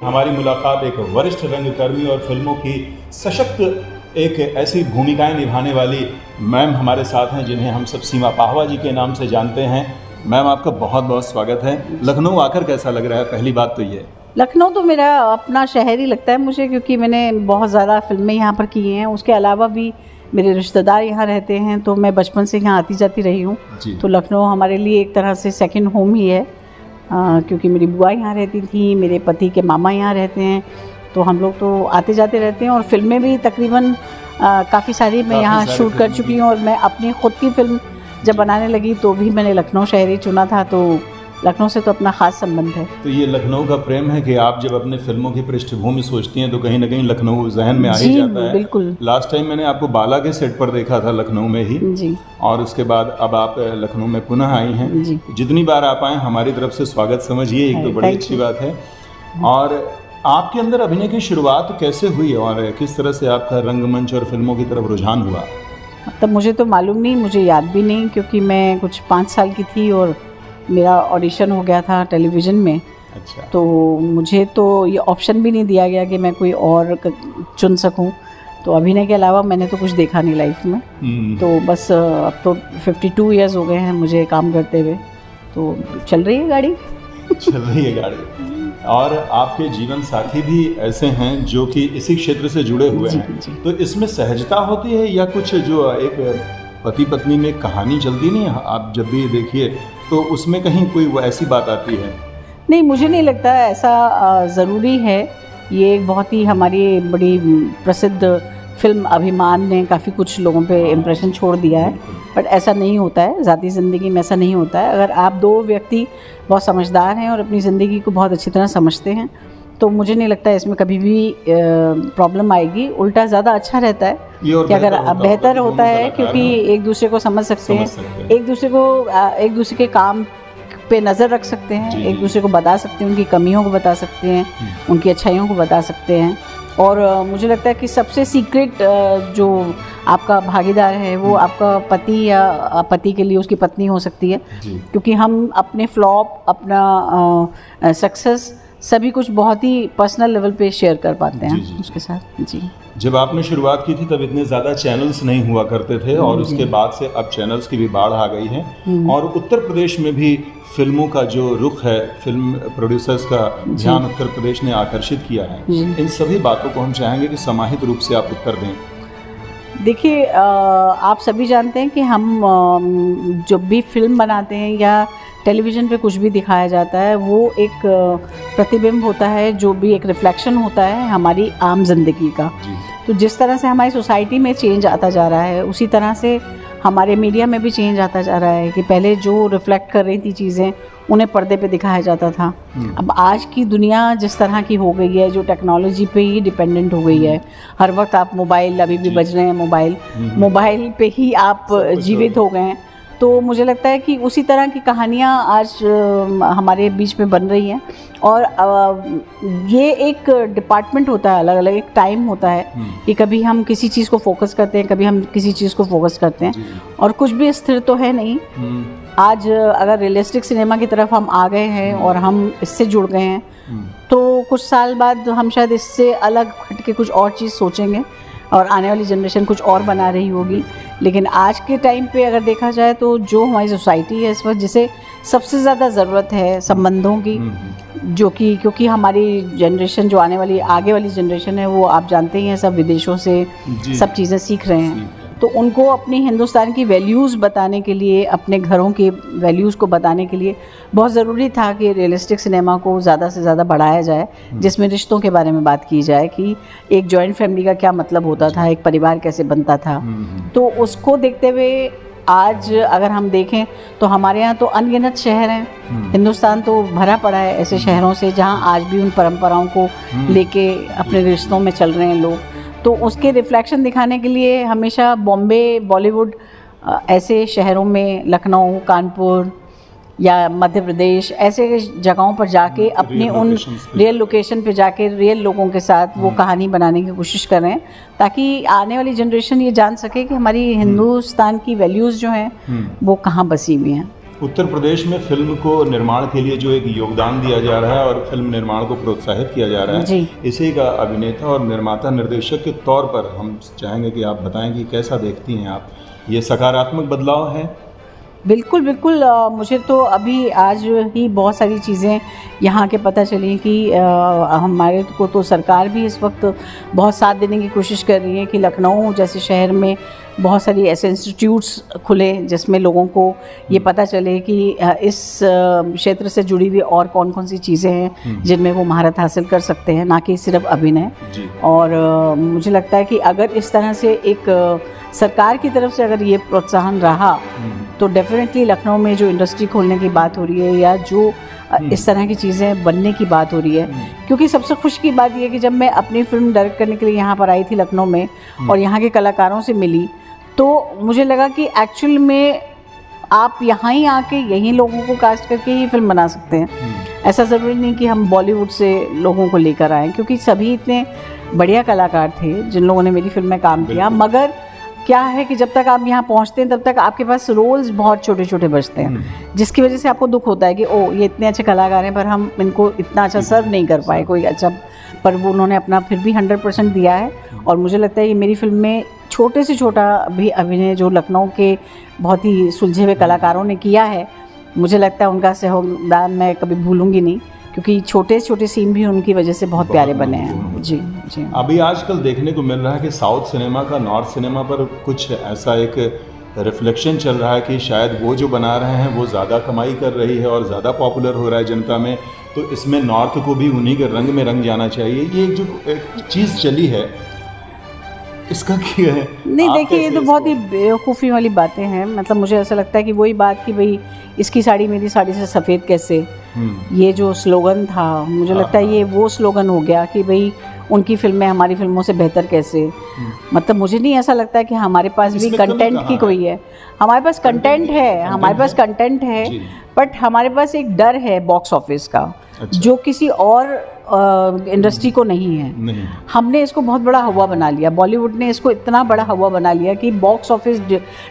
हमारी मुलाकात एक वरिष्ठ रंगकर्मी और फिल्मों की सशक्त एक ऐसी भूमिकाएं निभाने वाली मैम हमारे साथ हैं जिन्हें हम सब सीमा पाहवा जी के नाम से जानते हैं। मैम, आपका बहुत बहुत स्वागत है। लखनऊ आकर कैसा लग रहा है? पहली बात तो ये। लखनऊ तो मेरा अपना शहर ही लगता है मुझे, क्योंकि मैंने बहुत ज़्यादा फिल्में यहाँ पर की हैं। उसके अलावा भी मेरे रिश्तेदार यहाँ रहते हैं, तो मैं बचपन से यहाँ आती जाती रही हूँ। तो लखनऊ हमारे लिए एक तरह से सेकंड होम ही है, क्योंकि मेरी बुआ यहाँ रहती थी, मेरे पति के मामा यहाँ रहते हैं, तो हम लोग तो आते जाते रहते हैं। और फिल्में भी तकरीबन काफ़ी सारी मैं यहाँ शूट कर चुकी हूँ। और मैं अपनी ख़ुद की फिल्म जब बनाने लगी तो भी मैंने लखनऊ शहर ही चुना था, तो लखनऊ से तो अपना ख़ास संबंध है। तो ये लखनऊ का प्रेम है कि आप जब अपने फिल्मों की पृष्ठभूमि सोचती हैं तो कहीं ना कहीं लखनऊ जहन में आ ही जाता है। बिल्कुल। लास्ट टाइम मैंने आपको बाला के सेट पर देखा था, लखनऊ में ही जी। और उसके बाद अब आप लखनऊ में पुनः आई हैं जी। जितनी बार आप आए हमारी तरफ से स्वागत समझिए, एक तो बड़ी अच्छी बात है। और आपके अंदर अभिनय की शुरुआत कैसे हुई और किस तरह से आपका रंगमंच और फिल्मों की तरफ रुझान हुआ? तब मुझे तो मालूम नहीं, मुझे याद भी नहीं, क्योंकि मैं कुछ 5 साल की थी और मेरा ऑडिशन हो गया था टेलीविज़न में। अच्छा। तो मुझे तो ये ऑप्शन भी नहीं दिया गया कि मैं कोई और चुन सकूं। तो अभिनय के अलावा मैंने तो कुछ देखा नहीं लाइफ में। तो बस अब तो 52 इयर्स हो गए हैं मुझे काम करते हुए, तो चल रही है गाड़ी। चल रही है गाड़ी। और आपके जीवन साथी भी ऐसे हैं जो कि इसी क्षेत्र से जुड़े हुए हैं। तो इसमें सहजता होती है या कुछ जो एक पति पत्नी में कहानी चलती नहीं है, आप जब भी देखिए तो उसमें कहीं कोई वो ऐसी बात आती है? नहीं, मुझे नहीं लगता ऐसा ज़रूरी है। ये एक बहुत ही हमारी बड़ी प्रसिद्ध फिल्म अभिमान ने काफ़ी कुछ लोगों पे इम्प्रेशन छोड़ दिया है, बट ऐसा नहीं होता है। ज़ाती ज़िंदगी में ऐसा नहीं होता है। अगर आप दो व्यक्ति बहुत समझदार हैं और अपनी ज़िंदगी को बहुत अच्छी तरह समझते हैं तो मुझे नहीं लगता है इसमें कभी भी प्रॉब्लम आएगी। उल्टा ज़्यादा अच्छा रहता है कि अगर बेहतर होता है, क्योंकि एक दूसरे को समझ सकते हैं, एक दूसरे के काम पे नज़र रख सकते हैं, एक दूसरे को बता सकते हैं, उनकी कमियों को बता सकते हैं, उनकी अच्छाइयों को बता सकते हैं। और मुझे लगता है कि सबसे सीक्रेट जो आपका भागीदार है वो आपका पति या पति के लिए उसकी पत्नी हो सकती है, क्योंकि हम अपने फ्लॉप, अपना सक्सेस, सभी कुछ बहुत ही पर्सनल लेवल पे शेयर कर पाते हैं उसके साथ। जी। जब आपने शुरुआत की थी तब इतने ज़्यादा चैनल्स नहीं हुआ करते थे और उसके बाद से अब चैनल्स की भी बाढ़ आ गई है और उत्तर प्रदेश में भी फिल्मों का जो रुख है, फिल्म प्रोड्यूसर्स का ध्यान उत्तर प्रदेश ने आकर्षित किया है। इन सभी बातों को हम चाहेंगे कि समाहित रूप से आप उत्तर दें। देखिए, आप सभी जानते हैं कि हम जब भी फिल्म बनाते हैं या टेलीविज़न पे कुछ भी दिखाया जाता है वो एक प्रतिबिंब होता है, जो भी एक रिफ्लेक्शन होता है हमारी आम जिंदगी का। तो जिस तरह से हमारी सोसाइटी में चेंज आता जा रहा है उसी तरह से हमारे मीडिया में भी चेंज आता जा रहा है कि पहले जो रिफ्लेक्ट कर रही थी चीज़ें उन्हें पर्दे पे दिखाया जाता था। अब आज की दुनिया जिस तरह की हो गई है, जो टेक्नोलॉजी पे ही डिपेंडेंट हो गई है, हर वक्त आप मोबाइल, अभी भी बज रहे हैं मोबाइल पे ही आप जीवित हो गए हैं। तो मुझे लगता है कि उसी तरह की कहानियाँ आज हमारे बीच में बन रही हैं। और ये एक डिपार्टमेंट होता है, अलग अलग एक टाइम होता है कि कभी हम किसी चीज़ को फोकस करते हैं, कभी हम किसी चीज़ को फोकस करते हैं, और कुछ भी स्थिर तो है नहीं। आज अगर रियलिस्टिक सिनेमा की तरफ हम आ गए हैं और हम इससे जुड़ गए हैं तो कुछ साल बाद हम शायद इससे अलग हट के कुछ और चीज़ सोचेंगे और आने वाली जनरेशन कुछ और बना रही होगी। लेकिन आज के टाइम पे अगर देखा जाए तो जो हमारी सोसाइटी है इस वक्त, जिसे सबसे ज़्यादा ज़रूरत है संबंधों की, जो कि क्योंकि हमारी जनरेशन जो आने वाली आगे वाली जनरेशन है वो आप जानते ही हैं सब विदेशों से सब चीज़ें सीख रहे हैं। तो उनको अपनी हिंदुस्तान की वैल्यूज़ बताने के लिए, अपने घरों के वैल्यूज़ को बताने के लिए बहुत ज़रूरी था कि रियलिस्टिक सिनेमा को ज़्यादा से ज़्यादा बढ़ाया जाए, जिसमें रिश्तों के बारे में बात की जाए कि एक जॉइंट फैमिली का क्या मतलब होता था, एक परिवार कैसे बनता था। तो उसको देखते हुए आज अगर हम देखें तो हमारे यहाँ तो अनगिनत शहर हैं। हिंदुस्तान तो भरा पड़ा है ऐसे शहरों से जहाँ आज भी उन परंपराओं को लेके अपने रिश्तों में चल रहे हैं लोग। तो उसके रिफ्लेक्शन दिखाने के लिए हमेशा बॉम्बे, बॉलीवुड ऐसे शहरों में, लखनऊ, कानपुर या मध्य प्रदेश, ऐसे जगहों पर जाके अपने उन रियल लोकेशन पे जाके रियल लोगों के साथ वो कहानी बनाने की कोशिश कर रहे हैं, ताकि आने वाली जनरेशन ये जान सके कि हमारी हिंदुस्तान की वैल्यूज़ जो हैं वो कहाँ बसी हुई हैं। उत्तर प्रदेश में फिल्म को निर्माण के लिए जो एक योगदान दिया जा रहा है और फिल्म निर्माण को प्रोत्साहित किया जा रहा है, जी। इसी का अभिनेता और निर्माता निर्देशक के तौर पर हम चाहेंगे कि आप बताएं कि कैसा देखती हैं आप, ये सकारात्मक बदलाव है? बिल्कुल बिल्कुल। मुझे तो अभी आज ही बहुत सारी चीज़ें यहाँ के पता चली कि हमारे को तो सरकार भी इस वक्त बहुत साथ देने की कोशिश कर रही है कि लखनऊ जैसे शहर में बहुत सारी ऐसे इंस्टीट्यूट्स खुले जिसमें लोगों को ये पता चले कि इस क्षेत्र से जुड़ी हुई और कौन कौन सी चीज़ें हैं जिनमें वो महारत हासिल कर सकते हैं, ना कि सिर्फ अभिनय। और मुझे लगता है कि अगर इस तरह से एक सरकार की तरफ से अगर ये प्रोत्साहन रहा तो डेफिनेटली लखनऊ में जो इंडस्ट्री खोलने की बात हो रही है या जो इस तरह की चीज़ें बनने की बात हो रही है, क्योंकि सबसे खुशी की बात ये है कि जब मैं अपनी फिल्म डायरेक्ट करने के लिए यहाँ पर आई थी लखनऊ में और यहाँ के कलाकारों से मिली तो मुझे लगा कि एक्चुअल में आप यहाँ ही आके यहीं लोगों को कास्ट करके ही फिल्म बना सकते हैं। ऐसा ज़रूरी नहीं कि हम बॉलीवुड से लोगों को लेकर आएँ, क्योंकि सभी इतने बढ़िया कलाकार थे जिन लोगों ने मेरी फिल्म में काम किया, मगर क्या है कि जब तक आप यहाँ पहुँचते हैं तब तक आपके पास रोल्स बहुत छोटे छोटे बचते हैं, जिसकी वजह से आपको दुख होता है कि ओ ये इतने अच्छे कलाकार हैं पर हम इनको इतना अच्छा सर्व नहीं कर पाए कोई अच्छा, पर वो उन्होंने अपना फिर भी 100% दिया है। और मुझे लगता है कि मेरी फिल्म में छोटे से छोटा भी अभिनय जो लखनऊ के बहुत ही सुलझे हुए कलाकारों ने किया है, मुझे लगता है उनका सहयोगदान मैं कभी भूलूंगी नहीं, क्योंकि छोटे छोटे सीन भी उनकी वजह से बहुत प्यारे बने हैं। जी जी। अभी आजकल देखने को मिल रहा है कि साउथ सिनेमा का नॉर्थ सिनेमा पर कुछ ऐसा एक रिफ्लेक्शन चल रहा है कि शायद वो जो बना रहे हैं वो ज़्यादा कमाई कर रही है और ज़्यादा पॉपुलर हो रहा है जनता में, तो इसमें नॉर्थ को भी उन्हीं के रंग में रंग जाना चाहिए। ये जो एक चीज़ चली है इसका क्या है? नहीं देखिए, ये तो बहुत ही बेवकूफ़ी वाली बातें हैं। मतलब मुझे ऐसा लगता है कि वही बात कि भाई इसकी साड़ी मेरी साड़ी से सफ़ेद कैसे, ये जो स्लोगन था मुझे लगता है ये वो स्लोगन हो गया कि भाई उनकी फिल्में हमारी फिल्मों से बेहतर कैसे। मतलब मुझे नहीं ऐसा लगता है कि हमारे पास भी कंटेंट की कोई है, हमारे पास कंटेंट है, हमारे पास कंटेंट है, बट हमारे पास एक डर है बॉक्स ऑफिस का। अच्छा। जो किसी और इंडस्ट्री को नहीं है। हमने इसको बहुत बड़ा हवा बना लिया, बॉलीवुड ने इसको इतना बड़ा हवा बना लिया कि बॉक्स ऑफिस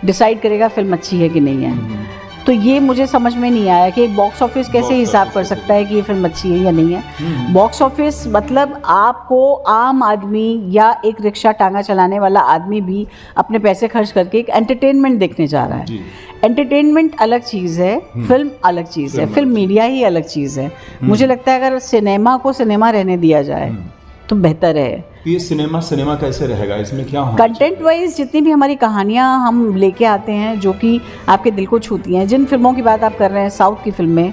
डिसाइड करेगा फिल्म अच्छी है कि नहीं है। तो ये मुझे समझ में नहीं आया कि बॉक्स ऑफिस कैसे हिसाब कर सकता है कि ये फिल्म अच्छी है या नहीं है। बॉक्स ऑफिस मतलब आपको आम आदमी या एक रिक्शा टांगा चलाने वाला आदमी भी अपने पैसे खर्च करके एक एंटरटेनमेंट देखने जा रहा है। एंटरटेनमेंट अलग चीज़ है, फिल्म अलग चीज़ है, फिल्म मीडिया ही अलग चीज़ है। मुझे लगता है अगर सिनेमा को सिनेमा रहने दिया जाए तो बेहतर है। ये सिनेमा कैसे रहेगा, इसमें क्या होगा? कंटेंट वाइज जितनी भी हमारी कहानियाँ हम लेके आते हैं जो कि आपके दिल को छूती हैं, जिन फिल्मों की बात आप कर रहे हैं साउथ की फिल्में,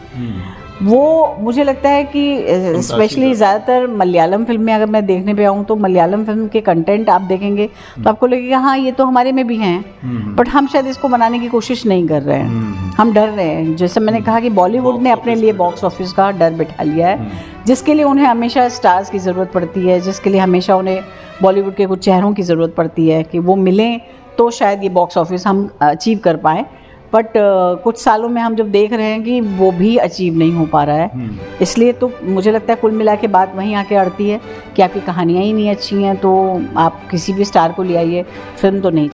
वो मुझे लगता है कि स्पेशली ज़्यादातर मलयालम फिल्में अगर मैं देखने पे आऊँ तो मलयालम फिल्म के कंटेंट आप देखेंगे तो आपको लगेगा हाँ ये तो हमारे में भी हैं, बट हम शायद इसको बनाने की कोशिश नहीं कर रहे हैं, हम डर रहे हैं। जैसे मैंने कहा कि बॉलीवुड ने अपने लिए बॉक्स ऑफिस का डर बिठा लिया है, जिसके लिए उन्हें हमेशा स्टार्स की ज़रूरत पड़ती है, जिसके लिए हमेशा उन्हें बॉलीवुड के कुछ चेहरों की ज़रूरत पड़ती है कि वो मिलें तो शायद ये बॉक्स ऑफिस हम अचीव कर पाएँ। बट कुछ सालों में हम जब देख रहे हैं कि वो भी अचीव नहीं हो पा रहा है, इसलिए तो मुझे लगता है कुल मिला के बात वहीं आके अड़ती है कि आपकी कहानियाँ ही नहीं अच्छी हैं तो आप किसी भी स्टार को ले आइए, फिल्म तो नहीं